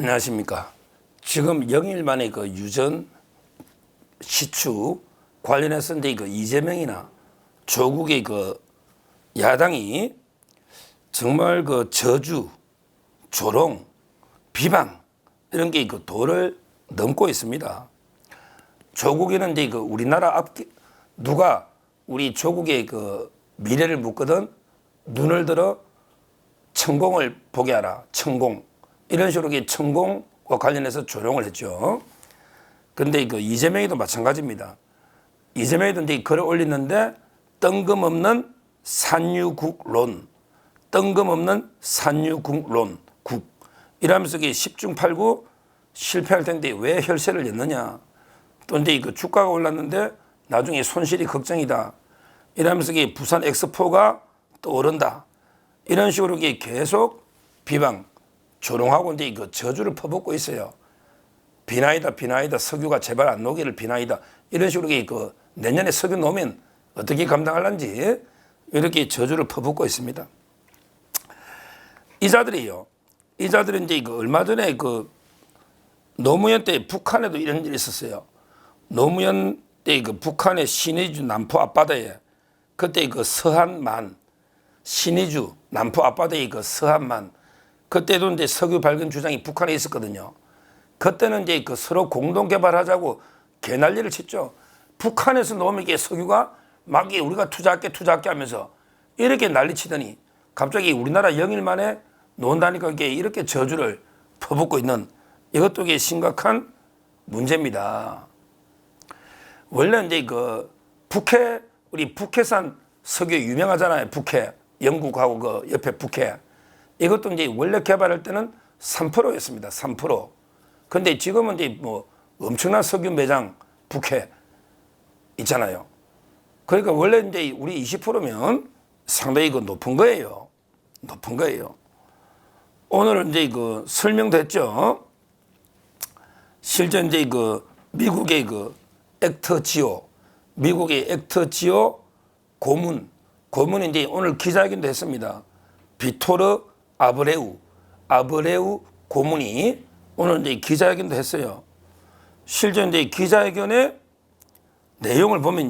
안녕하십니까. 지금 영일 만에 그 유전 시추 관련해서 이제 그 이재명이나 조국의 그 야당이 정말 그 저주, 조롱, 비방 이런 게 그 도를 넘고 있습니다. 조국에는 이제 그 우리나라 누가 우리 조국의 그 미래를 묻거든 눈을 들어 천공을 보게 하라. 천공. 이런 식으로 천공과 관련해서 조롱을 했죠. 그런데 그 이재명이도 마찬가지입니다. 이재명이도 이제 글을 올렸는데 뜬금없는 산유국론, 뜬금없는 산유국론, 이러면서 10중 8구 실패할 텐데 왜 혈세를 냈느냐. 또 이제 그 주가가 올랐는데 나중에 손실이 걱정이다. 이러면서 부산 엑스포가 떠오른다. 이런 식으로 계속 비방, 조롱하고 이제 그 저주를 퍼붓고 있어요. 비나이다. 석유가 제발 안 녹기를 비나이다. 이런 식으로 그 내년에 석유 놓으면 어떻게 감당할런지 이렇게 저주를 퍼붓고 있습니다. 이 자들은 이제 그 얼마 전에 그 노무현 때 북한에도 이런 일이 있었어요. 노무현 때 그 북한의 신의주 남포 앞바다에 그때 그 서한만 신의주 남포 앞바다의 그 서한만 그때도 이제 석유 발견 주장이 북한에 있었거든요. 그때는 이제 그 서로 공동 개발하자고 개난리를 쳤죠. 북한에서 놓으면 이게 석유가 막 우리가 투자할게 하면서 이렇게 난리치더니 갑자기 우리나라 영일 만에 놓는다니까 이게 이렇게 저주를 퍼붓고 있는 이것도 이게 심각한 문제입니다. 원래 이제 그 우리 북해산 석유 유명하잖아요. 북해 영국하고 그 옆에 북해 이것도 이제 원래 개발할 때는 3%였습니다. 3%. 근데 지금은 이제 뭐 엄청난 석유 매장 북해 있잖아요. 그러니까 원래 이제 우리 20%면 상당히 그 높은 거예요. 높은 거예요. 오늘은 이제 그 설명됐죠. 실제 이제 그 미국의 그 미국의 액터지오 고문이 이제 오늘 기자회견도 했습니다. 비토르 아브레우 고문이 오늘 이제 기자회견도 했어요. 실제 이제 기자회견의 내용을 보면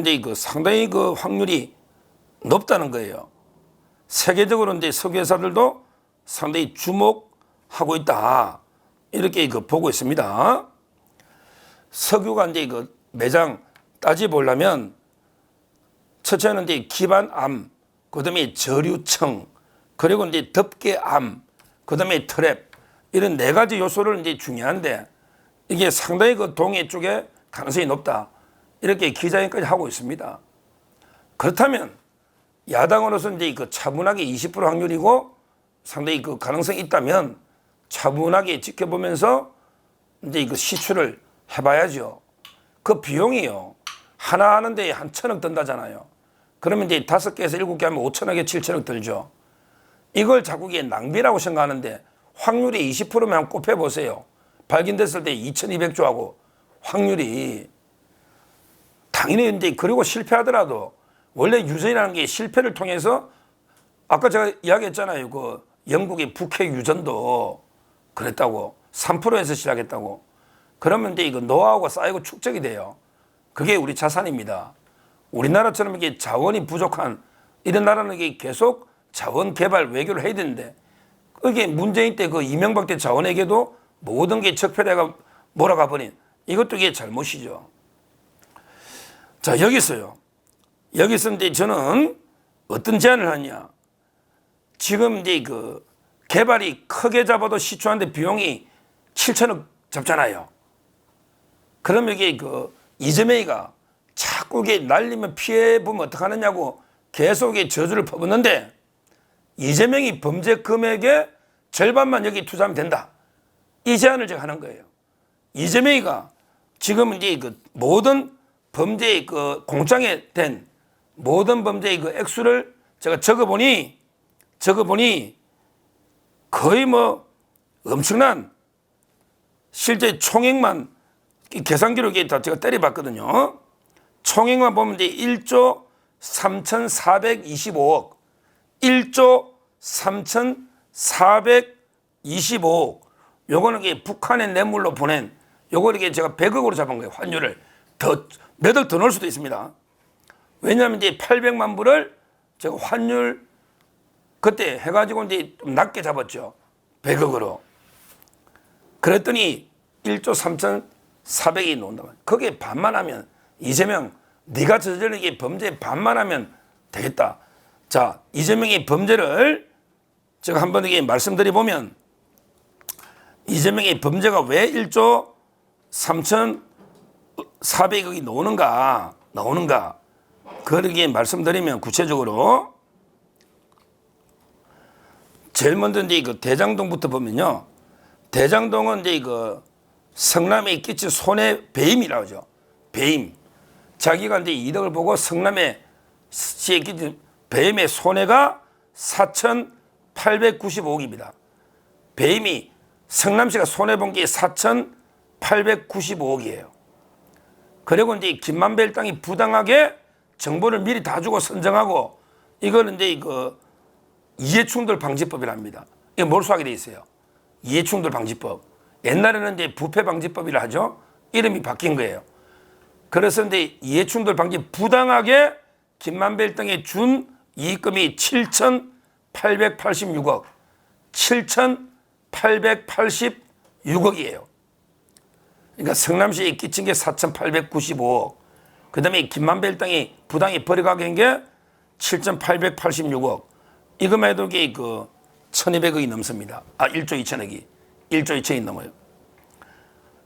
이제 그 상당히 그 확률이 높다는 거예요. 세계적으로 이제 석유 회사들도 상당히 주목하고 있다. 이렇게 그 보고 있습니다. 석유가 이제 그 매장 따져보려면 첫째는 이제 기반암, 그 다음에 저류청, 그리고 이제 덮개암, 그 다음에 트랩, 이런 4가지 요소를 이제 중요한데 이게 상당히 그 동해 쪽에 가능성이 높다. 이렇게 기자회견까지 하고 있습니다. 그렇다면 야당으로서 이제 그 차분하게 20% 확률이고 상당히 그 가능성이 있다면 차분하게 지켜보면서 이제 그 시추를 해봐야죠. 그 비용이요. 하나 하는데 한 1,000억 든다잖아요. 그러면 이제 5개에서 7개 하면 5천억에 7천억 들죠. 이걸 자꾸 낭비라고 생각하는데 확률이 20%면 한번 꼽혀보세요. 발견됐을 때 2,200조하고 확률이 당연히 이제 그리고 실패하더라도 원래 유전이라는 게 실패를 통해서 아까 제가 이야기했잖아요. 그 영국의 북해 유전도 그랬다고 3%에서 시작했다고. 그러면 이제 이거 노하우가 쌓이고 축적이 돼요. 그게 우리 자산입니다. 우리나라처럼 이게 자원이 부족한 이런 나라는 이게 계속 자원 개발 외교를 해야 되는데 그게 문재인 때 그 이명박 때 자원에게도 모든 게 적폐대가 몰아가 버린 이것도 이게 잘못이죠. 자, 여기서 이제 저는 어떤 제안을 하냐. 지금 이제 그 개발이 크게 잡아도 시추하는데 비용이 7천억 잡잖아요. 그럼 이게 그 이재명이가 자꾸 이게 날리면 피해보면 어떡하느냐고 계속 저주를 퍼붓는데 이재명이 범죄 금액의 절반만 여기 투자하면 된다. 이 제안을 제가 하는 거예요. 이재명이가 지금 이제 그 모든 범죄의 그 공장에 된 모든 범죄의 그 액수를 제가 적어보니 거의 뭐 엄청난 실제 총액만 계산기로 다 제가 때려봤거든요. 총액만 보면 이제 1조 3,425억, 1조 3,425억 25억. 요거는 이게 북한의 뇌물로 보낸, 요거는 이게 제가 100억으로 잡은 거예요. 환율을. 몇 억 더 넣을 수도 있습니다. 왜냐하면 이제 800만 불을 제가 환율 그때 해가지고 이제 좀 낮게 잡았죠. 100억으로. 그랬더니 1조 3,400이 나온다. 거기에 반만 하면, 이재명 네가 저지른 게 범죄 반만 하면 되겠다. 자, 이재명의 범죄를 제가 한번 이게 말씀드려보면, 이재명의 범죄가 왜 1조 3,400억이 나오는가. 그렇게 말씀드리면 구체적으로 제일 먼저 이제 그 대장동부터 보면요. 대장동은 이제 그 성남에 끼친 손해 배임이라고 하죠. 배임. 자기가 이제 이득을 보고 성남에 시에 끼친 배임의 손해가 4,895억입니다. 배임이 성남시가 손해본 게 4,895억이에요. 그리고 이제 김만배 일당이 부당하게 정보를 미리 다 주고 선정하고, 이거는 이제 그 이해충돌 방지법이랍니다. 이게 몰수하게 돼 있어요. 이해충돌 방지법. 옛날에는 이제 부패 방지법이라 하죠. 이름이 바뀐 거예요. 그래서 이제 이해충돌 방지 부당하게 김만배 일당에 준 이익금이 7,886억. 7,886억이에요. 그러니까 성남시에 끼친 게 4,895억. 그 다음에 김만배 일당이 부당히 버려가게 한 게 7,886억. 이것만 해도 이게 그 1,200억이 넘습니다. 1조 2천억이. 1조 2천억이 넘어요.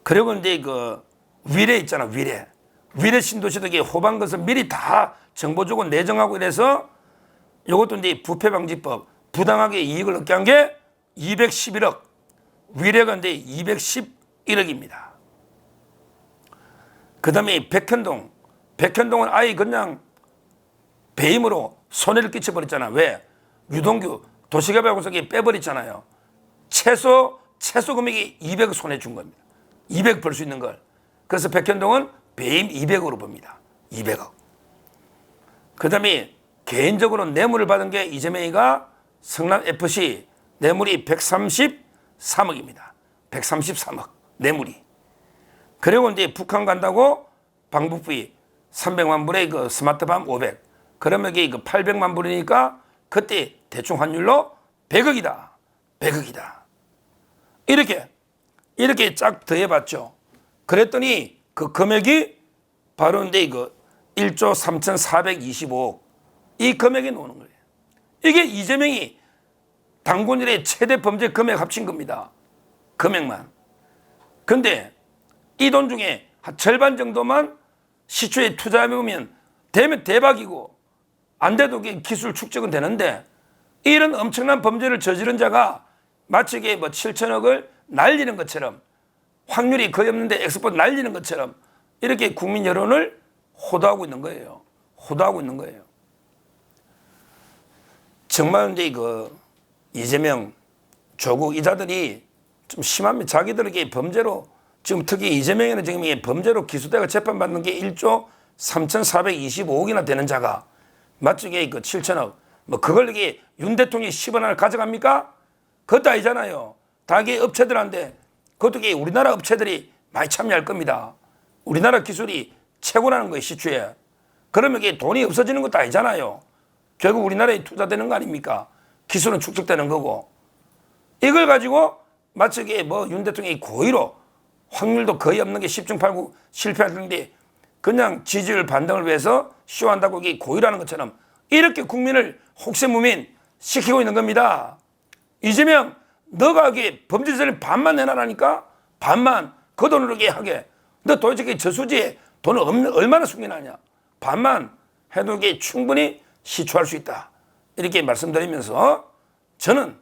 그리고 이제 그 위례 있잖아, 위례. 위례 신도시도 이게 호방 것을 미리 다 정보 주고 내정하고 이래서 이것도 이제 부패방지법 부당하게 이익을 얻게 한 게 211억. 위례가 이제 211억입니다. 그 다음에 백현동은 아예 그냥 배임으로 손해를 끼쳐버렸잖아. 왜? 유동규 도시개발공사 빼버렸잖아요. 최소 금액이 200억 손해 준 겁니다. 200억 벌 수 있는 걸. 그래서 백현동은 배임 200억으로 봅니다. 200억. 그 다음에 개인적으로 뇌물을 받은 게 이재명이가 성남FC 뇌물이 133억입니다. 133억 뇌물이. 그리고 이제 북한 간다고 방북비 300만 불에 그 스마트밤 500. 그러면 이게 그 800만 불이니까 그때 대충 환율로 100억이다. 100억이다. 이렇게 쫙 더해봤죠. 그랬더니 그 금액이 바로 이제 그 1조 3,425억. 이 금액이 나오는 거예요. 이게 이재명이 당군 일의 최대 범죄 금액 합친 겁니다. 금액만. 근데 이 돈 중에 한 절반 정도만 시초에 투자해보면 되면 대박이고, 안 돼도 기술 축적은 되는데, 이런 엄청난 범죄를 저지른 자가 마치 이게 뭐 7천억을 날리는 것처럼, 확률이 거의 없는데 엑스포 날리는 것처럼 이렇게 국민 여론을 호도하고 있는 거예요. 호도하고 있는 거예요. 정말 이제 그 이재명, 조국 이자들이 좀 심합니다. 자기들에게 범죄로, 지금 특히 이재명에는 지금 이게 범죄로 기소되고 재판받는 게 1조 3,425억이나 되는 자가 마치 이게 그 7천억, 뭐 그걸 이게 윤 대통령이 10원 하나 가져갑니까? 그것도 아니잖아요. 다 이게 업체들한테, 그것도 이게 우리나라 업체들이 많이 참여할 겁니다. 우리나라 기술이 최고라는 거예요, 시추에. 그러면 이게 돈이 없어지는 것도 아니잖아요. 결국 우리나라에 투자되는 거 아닙니까? 기술은 축적되는 거고. 이걸 가지고 마치 이게 뭐 윤 대통령이 고의로 확률도 거의 없는 게 10중 8구 실패하는데 그냥 지지율 반등을 위해서 쇼한다고 이게 고의라는 것처럼 이렇게 국민을 혹세무민 시키고 있는 겁니다. 이재명, 너가 이게 범죄자를 반만 내놔라니까? 반만. 그 돈으로 이게 하게. 너 도대체 저수지에 돈을 얼마나 숨겨놨냐? 반만 해도 이게 충분히 시추할 수 있다. 이렇게 말씀드리면서 저희는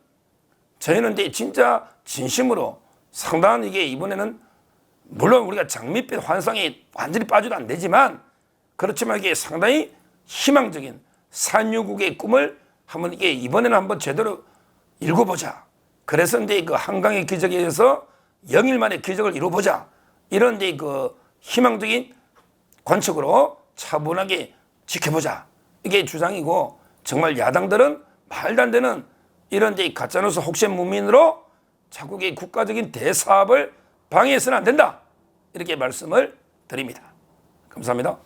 이제 진짜 진심으로 상당한 이게 이번에는 물론 우리가 장밋빛 환상에 완전히 빠져도 안 되지만 그렇지만 이게 상당히 희망적인 산유국의 꿈을 한번 이게 이번에는 한번 제대로 읽어보자. 그래서 이제 그 한강의 기적에 의해서 영일 만의 기적을 이루어보자. 이런 이제 그 희망적인 관측으로 차분하게 지켜보자. 이게 주장이고, 정말 야당들은 말도 안 되는 이런 이제 가짜뉴스 혹세무민으로 자국의 국가적인 대사업을 방해해서는 안 된다. 이렇게 말씀을 드립니다. 감사합니다.